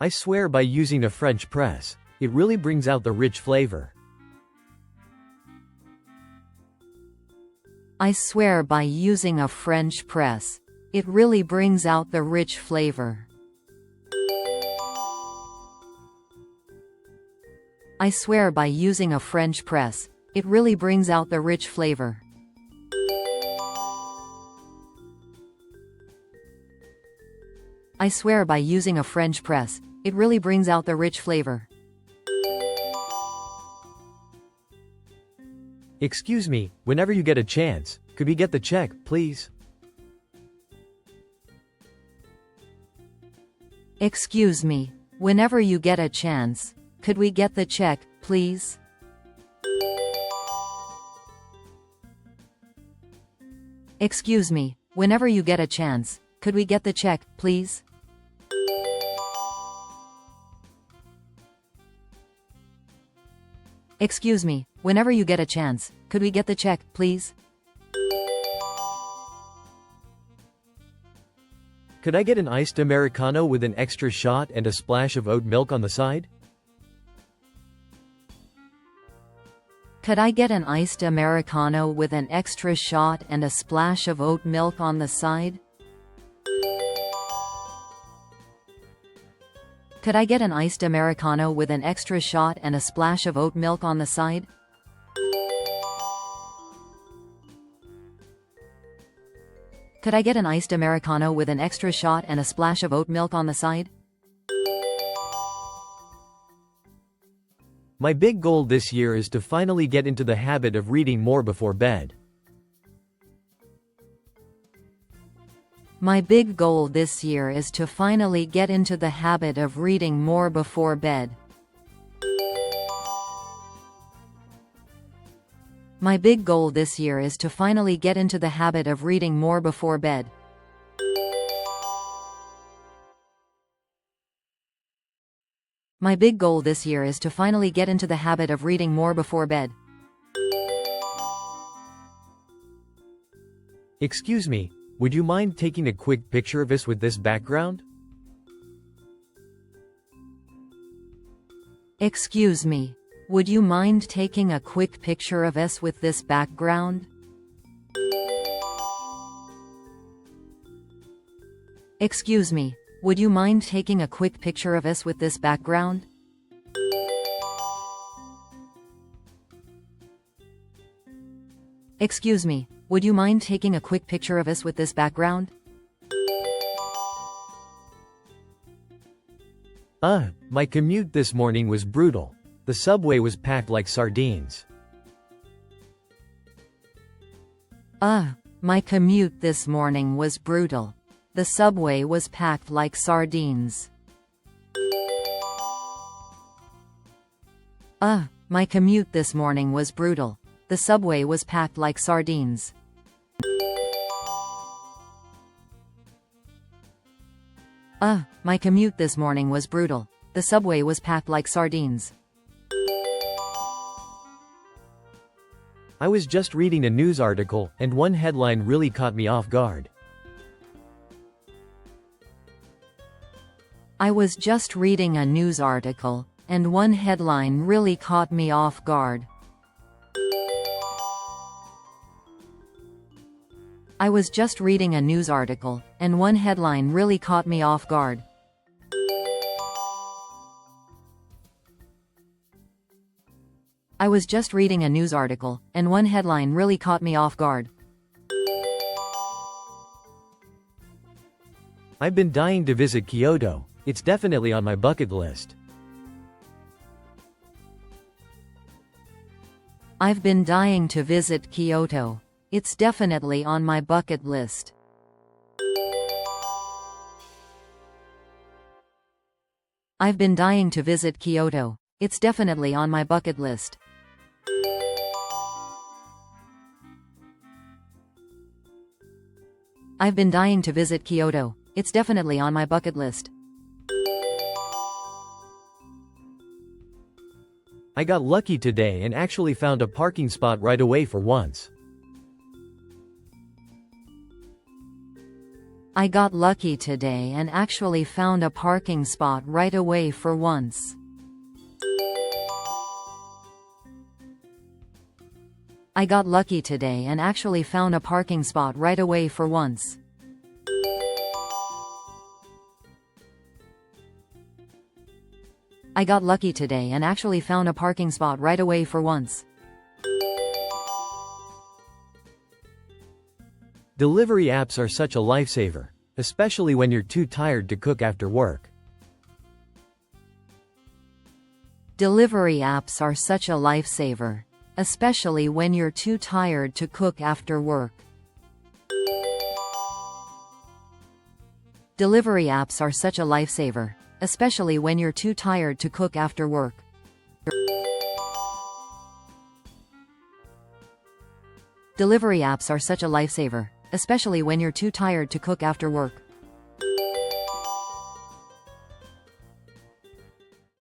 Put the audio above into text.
I swear by using a French press, it really brings out the rich flavor. I swear by using a French press, it really brings out the rich flavor. I swear by using a French press, it really brings out the rich flavor. I swear by using a French press, it really brings out the rich flavor. Excuse me, whenever you get a chance, could we get the check, please? Excuse me, whenever you get a chance, could we get the check, please? Excuse me, whenever you get a chance, could we get the check, please? Excuse me, whenever you get a chance, could we get the check, please? Could I get an iced Americano with an extra shot and a splash of oat milk on the side? Could I get an iced Americano with an extra shot and a splash of oat milk on the side? Could I get an iced Americano with an extra shot and a splash of oat milk on the side? Could I get an iced Americano with an extra shot and a splash of oat milk on the side? My big goal this year is to finally get into the habit of reading more before bed. My big goal this year is to finally get into the habit of reading more before bed. My big goal this year is to finally get into the habit of reading more before bed. My big goal this year is to finally get into the habit of reading more before bed. Excuse me, would you mind taking a quick picture of us with this background? Excuse me, would you mind taking a quick picture of us with this background? Excuse me, would you mind taking a quick picture of us with this background? Excuse me, would you mind taking a quick picture of us with this background? My commute this morning was brutal. The subway was packed like sardines. My commute this morning was brutal. The subway was packed like sardines. My commute this morning was brutal. The subway was packed like sardines. My commute this morning was brutal. The subway was packed like sardines. I was just reading a news article, and one headline really caught me off guard. I was just reading a news article, and one headline really caught me off guard. I was just reading a news article, and one headline really caught me off guard. I was just reading a news article, and one headline really caught me off guard. I've been dying to visit Kyoto. It's definitely on my bucket list. I've been dying to visit Kyoto. It's definitely on my bucket list. I've been dying to visit Kyoto. It's definitely on my bucket list. I've been dying to visit Kyoto. It's definitely on my bucket list. I got lucky today and actually found a parking spot right away for once. I got lucky today and actually found a parking spot right away for once. I got lucky today and actually found a parking spot right away for once. I got lucky today and actually found a parking spot right away for once. Delivery apps are such a lifesaver, especially when you're too tired to cook after work. Delivery apps are such a lifesaver, especially when you're too tired to cook after work. Delivery apps are such a lifesaver, especially when you're too tired to cook after work. Delivery apps are such a lifesaver, especially when you're too tired to cook after work.